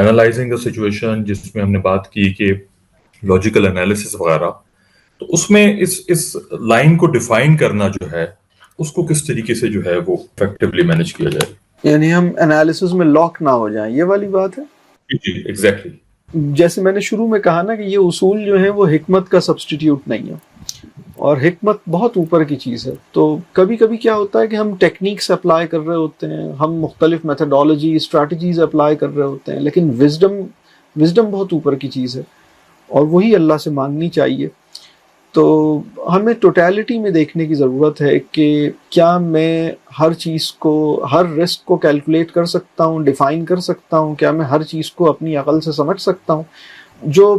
Analysing the situation, جس میں ہم نے بات کی کہ لاجیکل انالیسس وغیرہ، تو اس میں اس لائن کو ڈیفائن کرنا جو ہے اس کو کس طریقے سے جو ہے وہ افیکٹولی مینیج کیا جائے، یعنی ہم انالیسس میں لاک نہ ہو جائیں، یہ والی بات ہے. جی ایگزیکٹلی. جیسے میں نے شروع میں کہا نا کہ یہ اصول جو ہیں وہ حکمت کا سبسٹیٹیوٹ نہیں ہے، اور حکمت بہت اوپر کی چیز ہے. تو کبھی کبھی کیا ہوتا ہے کہ ہم ٹیکنیکس اپلائی کر رہے ہوتے ہیں، ہم مختلف میتھڈالوجی اسٹریٹجیز اپلائی کر رہے ہوتے ہیں، لیکن وزڈم بہت اوپر کی چیز ہے اور وہی اللہ سے مانگنی چاہیے. تو ہمیں ٹوٹیلٹی میں دیکھنے کی ضرورت ہے کہ کیا میں ہر چیز کو، ہر رسک کو کیلکولیٹ کر سکتا ہوں، ڈیفائن کر سکتا ہوں، کیا میں ہر چیز کو اپنی عقل سے سمجھ سکتا ہوں. جو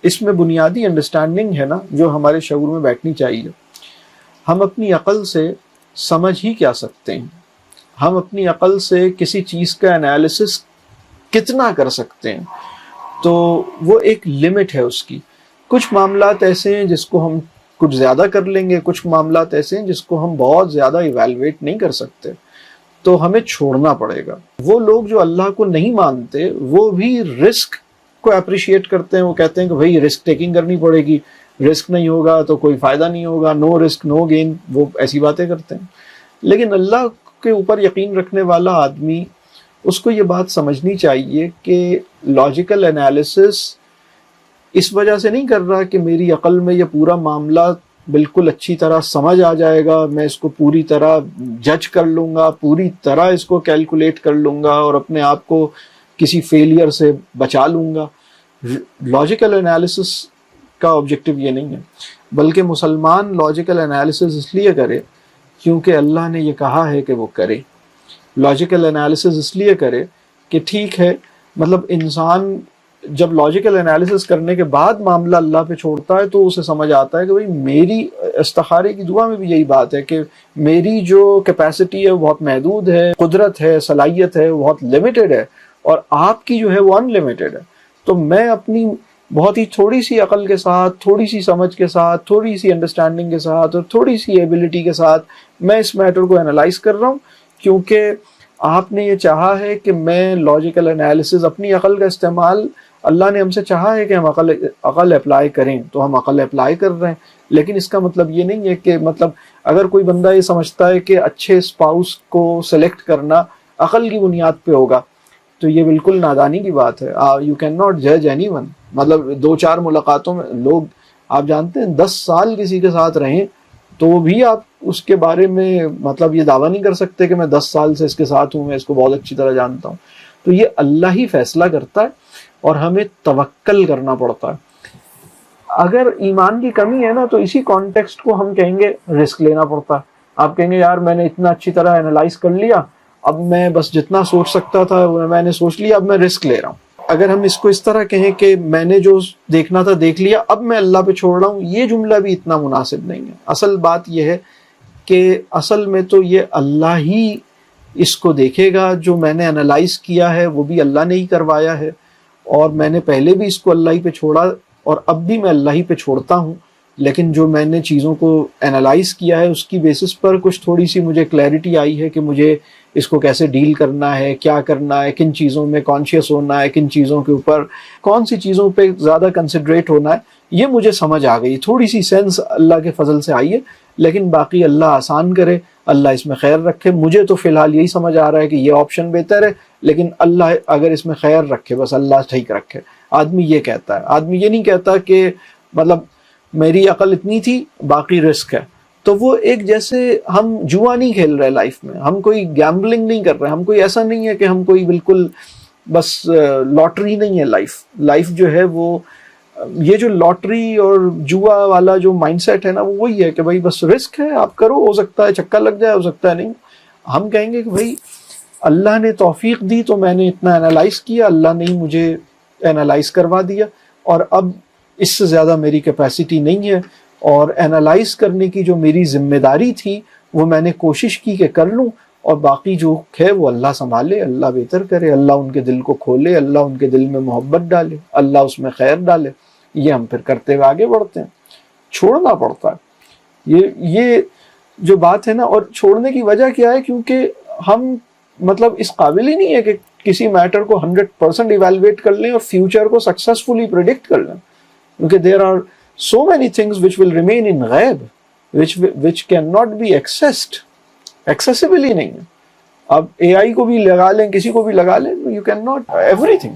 اس میں بنیادی انڈرسٹینڈنگ ہے نا، جو ہمارے شعور میں بیٹھنی چاہیے، ہم اپنی عقل سے سمجھ ہی کیا سکتے ہیں، ہم اپنی عقل سے کسی چیز کا انالیسس کتنا کر سکتے ہیں. تو وہ ایک لمٹ ہے اس کی. کچھ معاملات ایسے ہیں جس کو ہم کچھ زیادہ کر لیں گے، کچھ معاملات ایسے ہیں جس کو ہم بہت زیادہ ایویلویٹ نہیں کر سکتے، تو ہمیں چھوڑنا پڑے گا. وہ لوگ جو اللہ کو نہیں مانتے وہ بھی رسک کو اپریشیٹ کرتے ہیں، وہ کہتے ہیں کہ بھائی رسک ٹیکنگ کرنی پڑے گی، رسک نہیں ہوگا تو کوئی فائدہ نہیں ہوگا، نو رسک نو گین، وہ ایسی باتیں کرتے ہیں. لیکن اللہ کے اوپر یقین رکھنے والا آدمی، اس کو یہ بات سمجھنی چاہیے کہ لاجیکل انالیسس اس وجہ سے نہیں کر رہا کہ میری عقل میں یہ پورا معاملہ بالکل اچھی طرح سمجھ آ جائے گا، میں اس کو پوری طرح جج کر لوں گا، پوری طرح اس کو کیلکولیٹ کر لوں گا اور اپنے آپ کو کسی فیلئر سے بچا لوں گا. لاجیکل انالیسس کا آبجیکٹو یہ نہیں ہے، بلکہ مسلمان لاجیکل انالیسس اس لیے کرے کیونکہ اللہ نے یہ کہا ہے کہ وہ کرے. لاجیکل انالیسس اس لیے کرے کہ ٹھیک ہے، مطلب انسان جب لاجیکل انالیسس کرنے کے بعد معاملہ اللہ پہ چھوڑتا ہے تو اسے سمجھ آتا ہے کہ بھئی میری، استخارے کی دعا میں بھی یہی بات ہے کہ میری جو کیپیسٹی ہے وہ بہت محدود ہے، قدرت ہے، صلاحیت ہے وہ بہت لمیٹڈ ہے، اور آپ کی جو ہے وہ ان لمیٹڈ ہے. تو میں اپنی بہت ہی تھوڑی سی عقل کے ساتھ، تھوڑی سی سمجھ کے ساتھ، تھوڑی سی انڈرسٹینڈنگ کے ساتھ اور تھوڑی سی ایبلٹی کے ساتھ میں اس میٹر کو انالائز کر رہا ہوں، کیونکہ آپ نے یہ چاہا ہے کہ میں لاجیکل انالیسز، اپنی عقل کا استعمال، اللہ نے ہم سے چاہا ہے کہ ہم عقل اپلائی کریں تو ہم عقل اپلائی کر رہے ہیں. لیکن اس کا مطلب یہ نہیں ہے کہ مطلب اگر کوئی بندہ یہ سمجھتا ہے کہ اچھے اسپاؤس کو سلیکٹ کرنا عقل کی بنیاد پہ ہوگا تو یہ بالکل نادانی کی بات ہے. یو کین ناٹ جج اینی ون. مطلب 2-4 ملاقاتوں میں لوگ، آپ جانتے ہیں 10 سال کسی کے ساتھ رہیں تو بھی آپ اس کے بارے میں مطلب یہ دعویٰ نہیں کر سکتے کہ میں 10 سال سے اس کے ساتھ ہوں، میں اس کو بہت اچھی طرح جانتا ہوں. تو یہ اللہ ہی فیصلہ کرتا ہے اور ہمیں توکل کرنا پڑتا ہے. اگر ایمان کی کمی ہے نا تو اسی کانٹیکسٹ کو ہم کہیں گے رسک لینا پڑتا ہے. آپ کہیں گے یار میں نے اتنا اچھی طرح انالائز کر لیا، اب میں بس جتنا سوچ سکتا تھا میں نے سوچ لیا، اب میں رسک لے رہا ہوں. اگر ہم اس کو اس طرح کہیں کہ میں نے جو دیکھنا تھا دیکھ لیا، اب میں اللہ پہ چھوڑ رہا ہوں، یہ جملہ بھی اتنا مناسب نہیں ہے. اصل بات یہ ہے کہ اصل میں تو یہ اللہ ہی اس کو دیکھے گا. جو میں نے انالائز کیا ہے وہ بھی اللہ نے ہی کروایا ہے، اور میں نے پہلے بھی اس کو اللہ ہی پہ چھوڑا اور اب بھی میں اللہ ہی پہ چھوڑتا ہوں. لیکن جو میں نے چیزوں کو انالائز کیا ہے اس کی بیسس پر کچھ تھوڑی سی مجھے کلیئرٹی آئی ہے کہ مجھے اس کو کیسے ڈیل کرنا ہے، کیا کرنا ہے، کن چیزوں میں کانشیس ہونا ہے، کن چیزوں کے اوپر، کون سی چیزوں پہ زیادہ کنسیڈریٹ ہونا ہے. یہ مجھے سمجھ آ گئی، تھوڑی سی سینس اللہ کے فضل سے آئی ہے. لیکن باقی اللہ آسان کرے، اللہ اس میں خیر رکھے. مجھے تو فی الحال یہی سمجھ آ رہا ہے کہ یہ آپشن بہتر ہے، لیکن اللہ اگر اس میں خیر رکھے، بس اللہ ٹھیک رکھے. آدمی یہ کہتا ہے، آدمی یہ نہیں کہتا کہ مطلب میری عقل اتنی تھی باقی رسک ہے. تو وہ ایک جیسے ہم جوا نہیں کھیل رہے لائف میں، ہم کوئی گیمبلنگ نہیں کر رہے، ہم کوئی ایسا نہیں ہے کہ ہم کوئی بالکل بس لاٹری نہیں ہے. لائف جو ہے وہ، یہ جو لاٹری اور جوا والا جو مائنڈ سیٹ ہے نا، وہ وہی ہے کہ بھائی بس رسک ہے، آپ کرو، ہو سکتا ہے چھکا لگ جائے، ہو سکتا ہے نہیں. ہم کہیں گے کہ بھائی اللہ نے توفیق دی تو میں نے اتنا انالائز کیا، اللہ نے ہی مجھے انالائز کروا دیا، اور اب اس سے زیادہ میری کیپیسٹی نہیں ہے. اور انالائز کرنے کی جو میری ذمہ داری تھی وہ میں نے کوشش کی کہ کر لوں، اور باقی جو ہے وہ اللہ سنبھالے، اللہ بہتر کرے، اللہ ان کے دل کو کھولے، اللہ ان کے دل میں محبت ڈالے، اللہ اس میں خیر ڈالے. یہ ہم پھر کرتے ہوئے آگے بڑھتے ہیں. چھوڑنا پڑتا ہے، یہ جو بات ہے نا. اور چھوڑنے کی وجہ کیا ہے؟ کیونکہ ہم مطلب اس قابل ہی نہیں ہے کسی میٹر کو 100% ایویلویٹ کر لیں اور فیوچر کو سکسیسفلی پریڈکٹ کر لیں، کیونکہ there are so many things which will remain in غیب which can not be accessible ہی نہیں ہے. اب اے آئی کو بھی لگا لیں، کسی کو بھی لگا لیں، you can not every thing.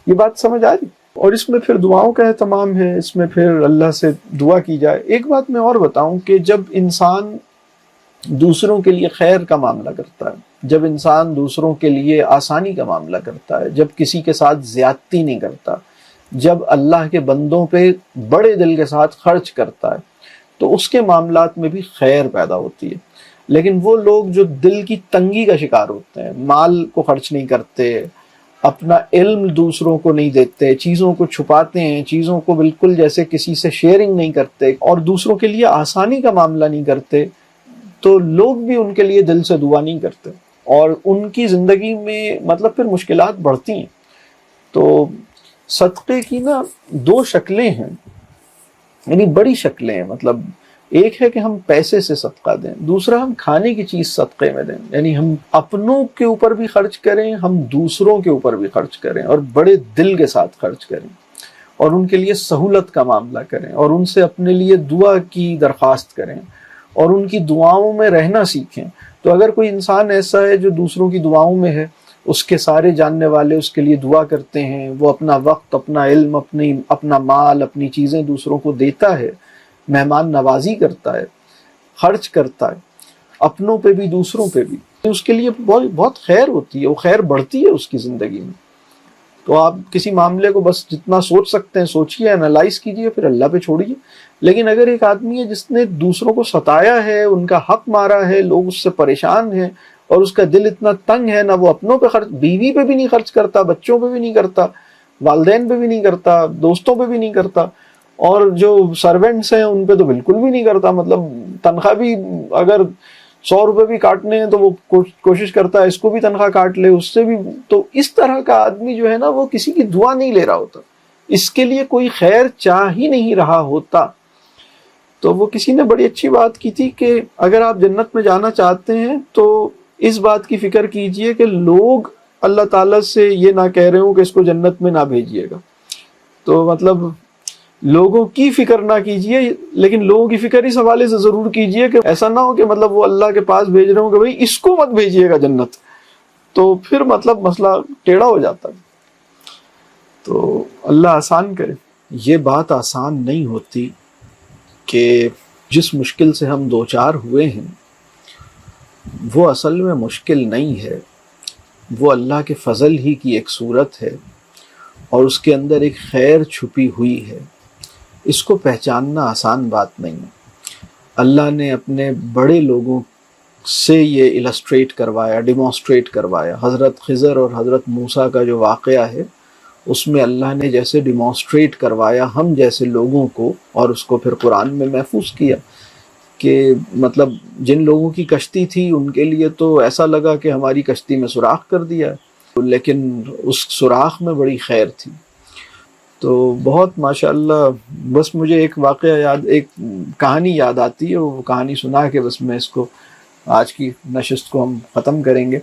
یہ بات سمجھ آ رہی؟ اور اس میں پھر دعاؤں کا اہتمام ہے، اس میں پھر اللہ سے دعا کی جائے. ایک بات میں اور بتاؤں کہ جب انسان دوسروں کے لیے خیر کا معاملہ کرتا ہے، جب انسان دوسروں کے لیے آسانی کا معاملہ کرتا ہے، جب کسی کے ساتھ زیادتی نہیں کرتا، جب اللہ کے بندوں پہ بڑے دل کے ساتھ خرچ کرتا ہے، تو اس کے معاملات میں بھی خیر پیدا ہوتی ہے. لیکن وہ لوگ جو دل کی تنگی کا شکار ہوتے ہیں، مال کو خرچ نہیں کرتے، اپنا علم دوسروں کو نہیں دیتے، چیزوں کو چھپاتے ہیں، چیزوں کو بالکل جیسے کسی سے شیئرنگ نہیں کرتے، اور دوسروں کے لیے آسانی کا معاملہ نہیں کرتے، تو لوگ بھی ان کے لیے دل سے دعا نہیں کرتے، اور ان کی زندگی میں مطلب پھر مشکلات بڑھتی ہیں. تو صدقے کی نا دو شکلیں ہیں، یعنی بڑی شکلیں ہیں. مطلب ایک ہے کہ ہم پیسے سے صدقہ دیں، دوسرا ہم کھانے کی چیز صدقے میں دیں. یعنی ہم اپنوں کے اوپر بھی خرچ کریں، ہم دوسروں کے اوپر بھی خرچ کریں، اور بڑے دل کے ساتھ خرچ کریں، اور ان کے لیے سہولت کا معاملہ کریں، اور ان سے اپنے لیے دعا کی درخواست کریں، اور ان کی دعاؤں میں رہنا سیکھیں. تو اگر کوئی انسان ایسا ہے جو دوسروں کی دعاؤں میں ہے، اس کے سارے جاننے والے اس کے لیے دعا کرتے ہیں، وہ اپنا وقت، اپنا علم، اپنا مال، اپنی چیزیں دوسروں کو دیتا ہے، مہمان نوازی کرتا ہے، خرچ کرتا ہے، اپنوں پہ بھی دوسروں پہ بھی، اس کے لیے بہت خیر ہوتی ہے، وہ خیر بڑھتی ہے اس کی زندگی میں. تو آپ کسی معاملے کو بس جتنا سوچ سکتے ہیں سوچیے، انالائز کیجیے، پھر اللہ پہ چھوڑیے. لیکن اگر ایک آدمی ہے جس نے دوسروں کو ستایا ہے، ان کا حق مارا ہے، لوگ اس سے پریشان ہیں، اور اس کا دل اتنا تنگ ہے، نہ وہ اپنوں پہ خرچ، بیوی پہ بھی نہیں خرچ کرتا، بچوں پہ بھی نہیں کرتا، والدین پہ بھی نہیں کرتا، دوستوں پہ بھی نہیں کرتا، اور جو سرونٹس ہیں ان پہ تو بالکل بھی نہیں کرتا. مطلب تنخواہ بھی اگر 100 روپے بھی کاٹنے ہیں تو وہ کوشش کرتا ہے اس کو بھی تنخواہ کاٹ لے، اس سے بھی. تو اس طرح کا آدمی جو ہے نا، وہ کسی کی دعا نہیں لے رہا ہوتا، اس کے لیے کوئی خیر چاہ ہی نہیں رہا ہوتا. تو وہ کسی نے بڑی اچھی بات کی تھی کہ اگر آپ جنت میں جانا چاہتے ہیں تو اس بات کی فکر کیجئے کہ لوگ اللہ تعالیٰ سے یہ نہ کہہ رہے ہوں کہ اس کو جنت میں نہ بھیجیے گا. تو مطلب لوگوں کی فکر نہ کیجئے، لیکن لوگوں کی فکر اس حوالے سے ضرور کیجئے کہ ایسا نہ ہو کہ مطلب وہ اللہ کے پاس بھیج رہے ہوں کہ بھئی اس کو مت بھیجیے گا جنت، تو پھر مطلب مسئلہ ٹیڑھا ہو جاتا ہے. تو اللہ آسان کرے. یہ بات آسان نہیں ہوتی کہ جس مشکل سے ہم دوچار ہوئے ہیں وہ اصل میں مشکل نہیں ہے، وہ اللہ کے فضل ہی کی ایک صورت ہے، اور اس کے اندر ایک خیر چھپی ہوئی ہے. اس کو پہچاننا آسان بات نہیں ہے. اللہ نے اپنے بڑے لوگوں سے یہ السٹریٹ کروایا، ڈیمانسٹریٹ کروایا. حضرت خضر اور حضرت موسیٰ کا جو واقعہ ہے، اس میں اللہ نے جیسے ڈیمانسٹریٹ کروایا ہم جیسے لوگوں کو، اور اس کو پھر قرآن میں محفوظ کیا کہ مطلب جن لوگوں کی کشتی تھی ان کے لیے تو ایسا لگا کہ ہماری کشتی میں سوراخ کر دیا ہے، لیکن اس سوراخ میں بڑی خیر تھی. تو بہت ماشاءاللہ. بس مجھے ایک واقعہ ایک کہانی یاد آتی ہے، وہ کہانی سنا کے بس میں اس کو آج کی نشست کو ہم ختم کریں گے.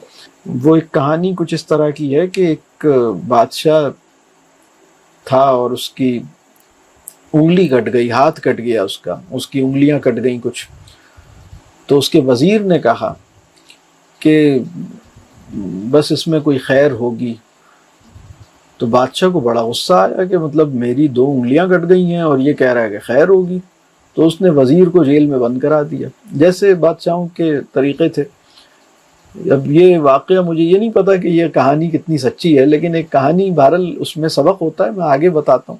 وہ ایک کہانی کچھ اس طرح کی ہے کہ ایک بادشاہ تھا اور اس کی انگلی کٹ گئی، ہاتھ کٹ گیا، اس کی انگلیاں کٹ گئیں کچھ. تو اس کے وزیر نے کہا کہ بس اس میں کوئی خیر ہوگی. تو بادشاہ کو بڑا غصہ آیا کہ مطلب میری 2 انگلیاں کٹ گئی ہیں اور یہ کہہ رہا ہے کہ خیر ہوگی. تو اس نے وزیر کو جیل میں بند کرا دیا، جیسے بادشاہوں کے طریقے تھے. اب یہ واقعہ مجھے یہ نہیں پتا کہ یہ کہانی کتنی سچی ہے، لیکن ایک کہانی بہرحال اس میں سبق ہوتا ہے، میں آگے بتاتا ہوں.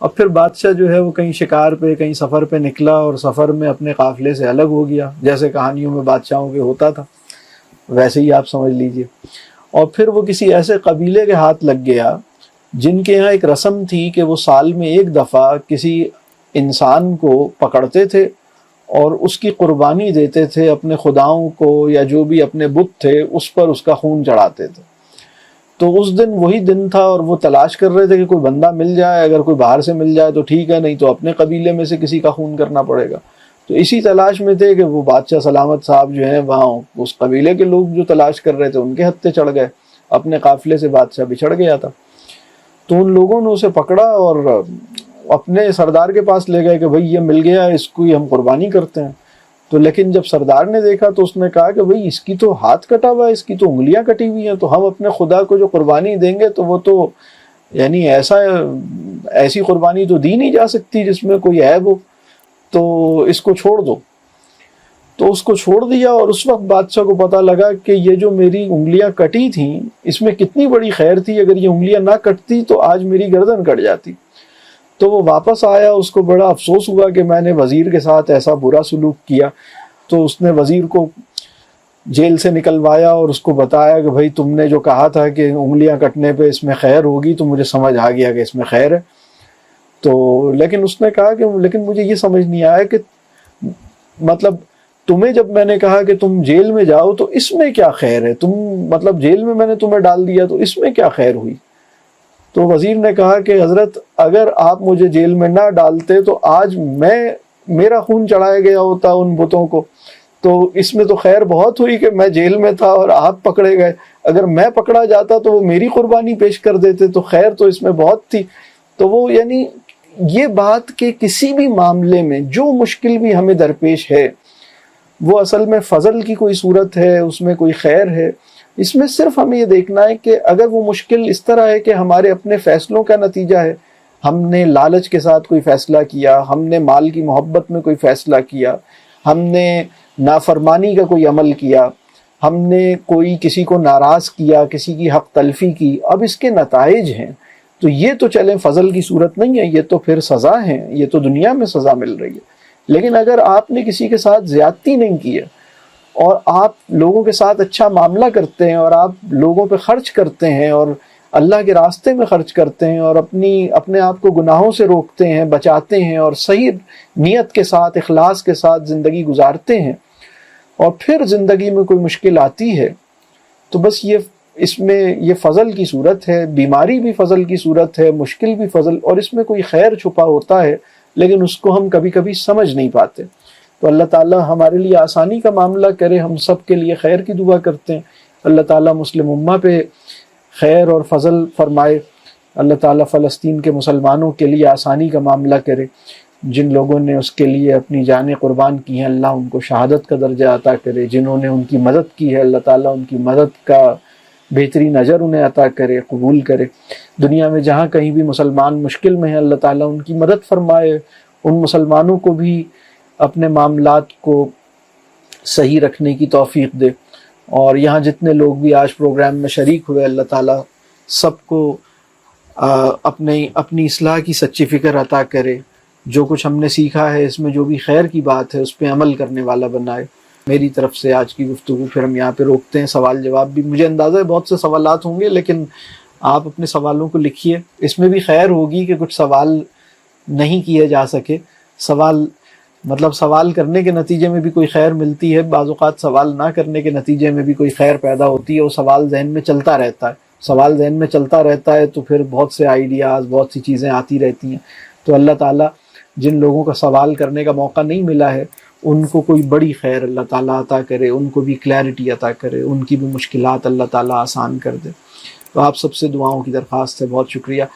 اب پھر بادشاہ جو ہے وہ کہیں شکار پہ، کہیں سفر پہ نکلا، اور سفر میں اپنے قافلے سے الگ ہو گیا، جیسے کہانیوں میں بادشاہوں کے ہوتا تھا ویسے ہی آپ سمجھ لیجئے. اور پھر وہ کسی ایسے قبیلے کے ہاتھ لگ گیا جن کے یہاں ایک رسم تھی کہ وہ سال میں ایک دفعہ کسی انسان کو پکڑتے تھے اور اس کی قربانی دیتے تھے، اپنے خداؤں کو یا جو بھی اپنے بت تھے اس پر اس کا خون چڑھاتے تھے. تو اس دن وہی دن تھا اور وہ تلاش کر رہے تھے کہ کوئی بندہ مل جائے، اگر کوئی باہر سے مل جائے تو ٹھیک ہے، نہیں تو اپنے قبیلے میں سے کسی کا خون کرنا پڑے گا. تو اسی تلاش میں تھے کہ وہ بادشاہ سلامت صاحب جو ہیں وہاں اس قبیلے کے لوگ جو تلاش کر رہے تھے ان کے ہتھے چڑھ گئے. اپنے قافلے سے بادشاہ بچھڑ گیا تھا. تو ان لوگوں نے اسے پکڑا اور اپنے سردار کے پاس لے گئے کہ بھئی یہ مل گیا, اس کو ہم قربانی کرتے ہیں. تو لیکن جب سردار نے دیکھا تو اس نے کہا کہ بھئی اس کی تو ہاتھ کٹا ہوا ہے, اس کی تو انگلیاں کٹی ہوئی ہیں, تو ہم اپنے خدا کو جو قربانی دیں گے تو وہ تو یعنی ایسی قربانی تو دی نہیں جا سکتی جس میں کوئی عیب ہو, تو اس کو چھوڑ دو. تو اس کو چھوڑ دیا, اور اس وقت بادشاہ کو پتہ لگا کہ یہ جو میری انگلیاں کٹی تھیں اس میں کتنی بڑی خیر تھی, اگر یہ انگلیاں نہ کٹتی تو آج میری گردن کٹ جاتی. تو وہ واپس آیا, اس کو بڑا افسوس ہوا کہ میں نے وزیر کے ساتھ ایسا برا سلوک کیا. تو اس نے وزیر کو جیل سے نکلوایا اور اس کو بتایا کہ بھائی تم نے جو کہا تھا کہ انگلیاں کٹنے پہ اس میں خیر ہوگی, تو مجھے سمجھ آ گیا کہ اس میں خیر ہے. تو لیکن اس نے کہا کہ لیکن مجھے یہ سمجھ نہیں آیا کہ مطلب تمہیں جب میں نے کہا کہ تم جیل میں جاؤ تو اس میں کیا خیر ہے, تم مطلب جیل میں نے تمہیں ڈال دیا تو اس میں کیا خیر ہوئی. تو وزیر نے کہا کہ حضرت اگر آپ مجھے جیل میں نہ ڈالتے تو آج میرا خون چڑھایا گیا ہوتا ان بتوں کو, تو اس میں تو خیر بہت ہوئی کہ میں جیل میں تھا اور آپ پکڑے گئے. اگر میں پکڑا جاتا تو وہ میری قربانی پیش کر دیتے, تو خیر تو اس میں بہت تھی. تو وہ یعنی یہ بات کہ کسی بھی معاملے میں جو مشکل بھی ہمیں درپیش ہے وہ اصل میں فضل کی کوئی صورت ہے, اس میں کوئی خیر ہے. اس میں صرف ہمیں یہ دیکھنا ہے کہ اگر وہ مشکل اس طرح ہے کہ ہمارے اپنے فیصلوں کا نتیجہ ہے, ہم نے لالچ کے ساتھ کوئی فیصلہ کیا, ہم نے مال کی محبت میں کوئی فیصلہ کیا, ہم نے نافرمانی کا کوئی عمل کیا, ہم نے کوئی کسی کو ناراض کیا, کسی کی حق تلفی کی, اب اس کے نتائج ہیں, تو یہ تو چلیں فضل کی صورت نہیں ہے, یہ تو پھر سزا ہے, یہ تو دنیا میں سزا مل رہی ہے. لیکن اگر آپ نے کسی کے ساتھ زیادتی نہیں کی ہے اور آپ لوگوں کے ساتھ اچھا معاملہ کرتے ہیں اور آپ لوگوں پہ خرچ کرتے ہیں اور اللہ کے راستے میں خرچ کرتے ہیں اور اپنے آپ کو گناہوں سے روکتے ہیں, بچاتے ہیں اور صحیح نیت کے ساتھ, اخلاص کے ساتھ زندگی گزارتے ہیں, اور پھر زندگی میں کوئی مشکل آتی ہے تو بس اس میں یہ فضل کی صورت ہے. بیماری بھی فضل کی صورت ہے, مشکل بھی فضل, اور اس میں کوئی خیر چھپا ہوتا ہے لیکن اس کو ہم کبھی کبھی سمجھ نہیں پاتے. تو اللہ تعالیٰ ہمارے لیے آسانی کا معاملہ کرے, ہم سب کے لیے خیر کی دعا کرتے ہیں. اللہ تعالیٰ مسلم امہ پہ خیر اور فضل فرمائے. اللہ تعالیٰ فلسطین کے مسلمانوں کے لیے آسانی کا معاملہ کرے. جن لوگوں نے اس کے لیے اپنی جانیں قربان کی ہیں اللہ ان کو شہادت کا درجہ عطا کرے. جنہوں نے ان کی مدد کی ہے اللہ تعالیٰ ان کی مدد کا بہترین اجر انہیں عطا کرے, قبول کرے. دنیا میں جہاں کہیں بھی مسلمان مشکل میں ہیں اللہ تعالیٰ ان کی مدد فرمائے, ان مسلمانوں کو بھی اپنے معاملات کو صحیح رکھنے کی توفیق دے. اور یہاں جتنے لوگ بھی آج پروگرام میں شریک ہوئے اللہ تعالیٰ سب کو اپنی اصلاح کی سچی فکر عطا کرے. جو کچھ ہم نے سیکھا ہے اس میں جو بھی خیر کی بات ہے اس پہ عمل کرنے والا بنائے. میری طرف سے آج کی گفتگو پھر ہم یہاں پہ روکتے ہیں. سوال جواب بھی مجھے اندازہ ہے بہت سے سوالات ہوں گے, لیکن آپ اپنے سوالوں کو لکھیے. اس میں بھی خیر ہوگی کہ کچھ سوال نہیں کیے جا سکے. سوال کرنے کے نتیجے میں بھی کوئی خیر ملتی ہے, بعض اوقات سوال نہ کرنے کے نتیجے میں بھی کوئی خیر پیدا ہوتی ہے. وہ سوال ذہن میں چلتا رہتا ہے تو پھر بہت سے آئیڈیاز, بہت سی چیزیں آتی رہتی ہیں. تو اللہ تعالیٰ جن لوگوں کا سوال کرنے کا موقع نہیں ملا ہے ان کو کوئی بڑی خیر اللہ تعالیٰ عطا کرے, ان کو بھی کلیئرٹی عطا کرے, ان کی بھی مشکلات اللہ تعالیٰ آسان کر دے. تو آپ سب سے دعاؤں کی درخواست ہے. بہت شکریہ.